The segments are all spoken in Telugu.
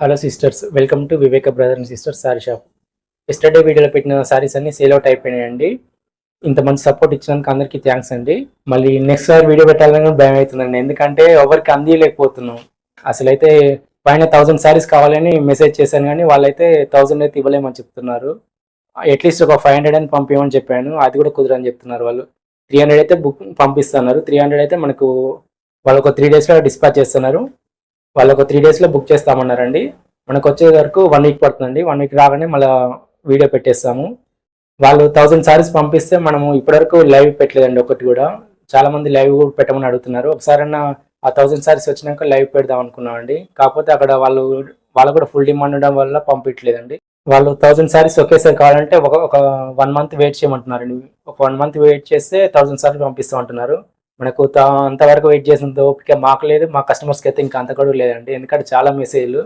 Hello sisters, welcome to Viveka brother and sisters sari shop. Yesterday వీడియోలో పెట్టిన సారీస్ అన్ని సేల్ అవుట్ అయిపోయినాయండి. ఇంత మంచి సపోర్ట్ ఇచ్చినందుకు అందరికీ థ్యాంక్స్ అండి. మళ్ళీ నెక్స్ట్ సారి వీడియో పెట్టాలని భయం అవుతుందండి, ఎందుకంటే ఎవరికి అందియలేకపోతున్నాం. అసలైతే పైన 1000 సారీస్ కావాలని మెసేజ్ చేశాను, కానీ వాళ్ళైతే 1000 అయితే ఇవ్వలేమని చెప్తున్నారు. అట్లీస్ట్ ఒక 500 అని పంపించమని చెప్పాను, అది కూడా కుదరని చెప్తున్నారు వాళ్ళు. 300 అయితే బుక్ పంపిస్తున్నారు. 300 అయితే మనకు వాళ్ళు ఒక 3 డేస్లో డిస్పాచ్ చేస్తున్నారు. వాళ్ళు ఒక 3 డేస్లో బుక్ చేస్తామన్నారండి. మనకు వచ్చే వరకు 1 వీక్ పడుతుందండి. 1 వీక్ రాగానే మళ్ళీ వీడియో పెట్టేస్తాము. వాళ్ళు 1000 సారీస్ పంపిస్తే మనము ఇప్పటివరకు లైవ్ పెట్టలేదండి ఒకటి కూడా. చాలా మంది లైవ్ కూడా పెట్టమని అడుగుతున్నారు. ఒకసారన్నా ఆ 1000 సారీస్ వచ్చినాక లైవ్ పెడదాం అనుకున్నామండి. కాకపోతే అక్కడ వాళ్ళు కూడా ఫుల్ డిమాండ్ ఉండడం వల్ల పంపించలేదండి. వాళ్ళు 1000 సారీస్ ఒకేసారి కావాలంటే ఒక 1 మంత్ వెయిట్ చేయమంటున్నారండి. ఒక 1 మంత్ వెయిట్ చేస్తే 1000 సారీస్ పంపిస్తామంటున్నారు. మనకు అంతవరకు వెయిట్ చేసినంత ఓపిక మాకు లేదు, మా కస్టమర్స్కి అయితే ఇంకా అంత కూడా లేదండి. ఎందుకంటే చాలా మెసేజ్లు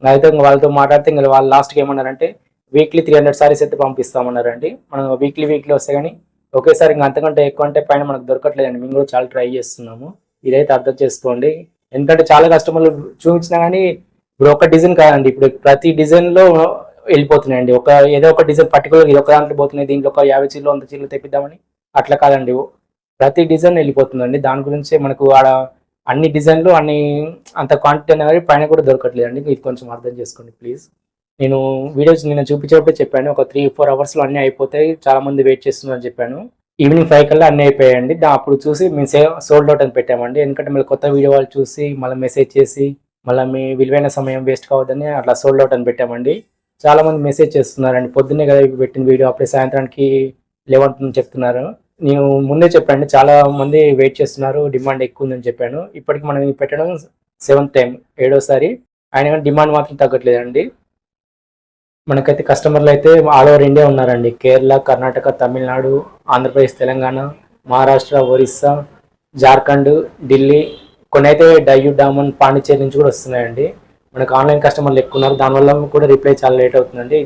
అయితే వాళ్ళతో మాట్లాడితే ఇంకా వాళ్ళు లాస్ట్కి ఏమన్నారంటే వీక్లీ 300 సారీస్ అయితే పంపిస్తామన్నారండి. మనం వీక్లీ వస్తే కానీ ఒకేసారి ఇంకా అంతకంటే ఎక్కువ అంటే పైన మనకు దొరకట్లేదండి. మేము కూడా చాలా ట్రై చేస్తున్నాము. ఇదైతే అర్థం చేసుకోండి. ఎందుకంటే చాలా కస్టమర్లు చూపించినా కానీ ఇప్పుడు ఒక డిజైన్ కాదండి, ఇప్పుడు ప్రతి డిజైన్లో వెళ్ళిపోతున్నాయండి. ఏదో ఒక డిజైన్ పర్టికులర్ ఇది ఒక దాంట్లో పోతున్నాయి, దీంట్లో ఒక 50 చీరలు 100 చీరలు తెప్పిద్దామని అట్లా కాదండి. ప్రతి డిజైన్ వెళ్ళిపోతుందండి. దాని గురించి మనకు ఆడ అన్ని డిజైన్లు అంత క్వాంటిటీ అనేది పైన కూడా దొరకట్లేదండి. ఇది కొంచెం అర్థం చేసుకోండి ప్లీజ్. నేను వీడియోస్ నిన్న చూపించేటప్పుడే చెప్పాను, ఒక 3-4 అవర్స్లో అన్నీ అయిపోతాయి, చాలా మంది వెయిట్ చేస్తున్నారని చెప్పాను. ఈవినింగ్ 5 కల్లా అన్నీ అయిపోయాయండి. అప్పుడు చూసి మేము సోల్డ్ అవుట్ అని పెట్టామండి. ఎందుకంటే మళ్ళీ కొత్త వీడియో వాళ్ళు చూసి మళ్ళీ మెసేజ్ చేసి మళ్ళీ మీ విలువైన సమయం వేస్ట్ కావద్దని అట్లా సోల్డ్ అవుట్ అని పెట్టామండి. చాలా మంది మెసేజ్ చేస్తున్నారండి, పొద్దున్నే కదా పెట్టిన వీడియో అప్పుడే సాయంత్రానికి 11 చెప్తున్నారు. నేను ముందే చెప్పాను, చాలా మంది వెయిట్ చేస్తున్నారు, డిమాండ్ ఎక్కువ ఉందని చెప్పాను. ఇప్పటికి మనం పెట్టడం 7th టైం, 7వసారి. ఆయన డిమాండ్ మాత్రం తగ్గట్లేదండి. మనకైతే కస్టమర్లు అయితే ఆల్ ఓవర్ ఇండియా ఉన్నారండి. కేరళ, కర్ణాటక, తమిళనాడు, ఆంధ్రప్రదేశ్, తెలంగాణ, మహారాష్ట్ర, ఒరిస్సా, జార్ఖండ్, ఢిల్లీ, కొన్ని అయితే డయ్యూ, డామన్, పాండిచేరి నుంచి కూడా వస్తున్నాయండి. మనకు ఆన్లైన్ కస్టమర్లు ఎక్కువ ఉన్నారు, దానివల్ల కూడా రిప్లై చాలా లేట్ అవుతుందండి.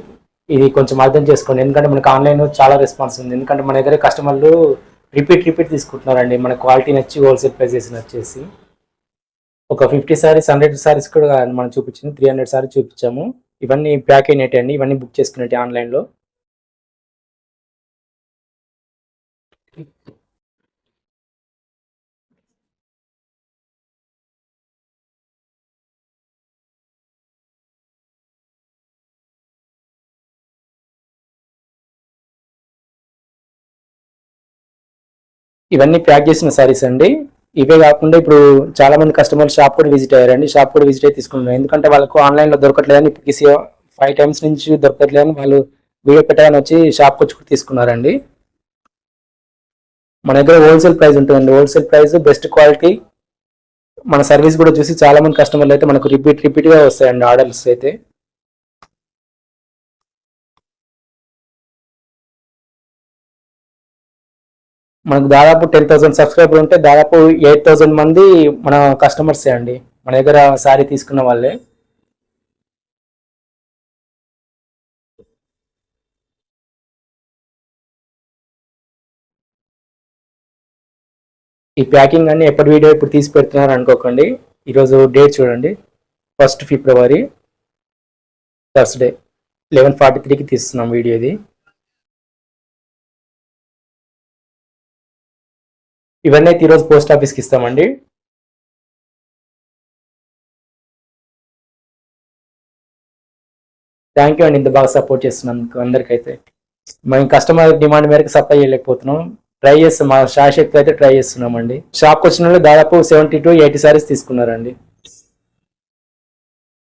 ఇది కొంచెం అర్థం చేసుకోండి, ఎందుకంటే మనకు ఆన్లైన్ చాలా రెస్పాన్స్ ఉంది. ఎందుకంటే మన దగ్గర కస్టమర్లు రిపీట్ తీసుకుంటున్నారండి. మన క్వాలిటీ నచ్చి హోల్సేల్ ప్రైసెస్ నచ్చేసి ఒక 50 సారీస్ 100 సారీస్ కూడా మనం చూపించింది, 300 సారీస్ చూపించాము. ఇవన్నీ ప్యాక్ అయినట్టు అండి, ఇవన్నీ బుక్ చేసుకున్నట్టు ఆన్లైన్లో. ఇవన్నీ ప్యాక్ చేసిన సారీస్ అండి. ఇవే కాకుండా ఇప్పుడు చాలా మంది కస్టమర్లు షాప్ కూడా విజిట్ అయ్యారండి. షాప్ కూడా విజిట్ అయ్యి తీసుకున్నారు, ఎందుకంటే వాళ్ళకు ఆన్లైన్లో దొరకట్లేదని ఇప్పటికి 5 టైమ్స్ నుంచి దొరకట్లేదని వాళ్ళు వీడియో పెట్టాలని వచ్చి షాప్కి వచ్చి కూడా తీసుకున్నారండి. మన దగ్గర హోల్సేల్ ప్రైస్ ఉంటుందండి. హోల్సేల్ ప్రైస్, బెస్ట్ క్వాలిటీ, మన సర్వీస్ కూడా చూసి చాలా మంది కస్టమర్లు అయితే మనకు రిపీట్గా వస్తాయండి ఆర్డర్స్ అయితే. మనకు దాదాపు 10,000 సబ్స్క్రైబర్ ఉంటే దాదాపు 8,000 మంది మన కస్టమర్సే అండి, మన దగ్గర శారీ తీసుకున్న వాళ్ళే. ఈ ప్యాకింగ్ అన్ని ఎప్పటి వీడియో ఇప్పుడు తీసి పెడుతున్నారు అనుకోకండి. ఈరోజు డేట్ చూడండి, 1 ఫిబ్రవరి, థర్స్డే 11:43కి తీస్తున్నాం వీడియో ఇది. ఇవన్నీ అయితే ఈరోజు పోస్ట్ ఆఫీస్కి ఇస్తామండి. థ్యాంక్ యూ అండి, ఇంత బాగా సపోర్ట్ చేస్తున్నందుకు అందరికైతే. మేము కస్టమర్ డిమాండ్ మేరకు సప్లై చేయలేకపోతున్నాం, ట్రై చేస్తాం, మా శాశక్తి అయితే ట్రై చేస్తున్నామండి. షాప్కి వచ్చిన వాళ్ళు దాదాపు 70 to 80 సారీస్ తీసుకున్నారండి.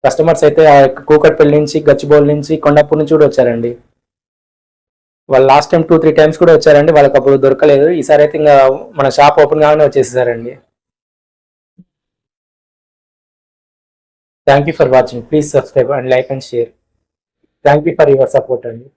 కస్టమర్స్ అయితే కూకట్పల్లి నుంచి, గచ్చిబౌలి నుంచి, కొండాపూర్ నుంచి కూడా వచ్చారండి. వాళ్ళు లాస్ట్ టైం 2-3 టైమ్స్ కూడా వచ్చారండి, వాళ్ళకి అప్పుడు దొరకలేదు. ఈసారి అయితే ఇంకా మన షాప్ ఓపెన్ కాగానే వచ్చేసారండి. Thank you for watching, please subscribe and like and share. Thank you for your support అండి.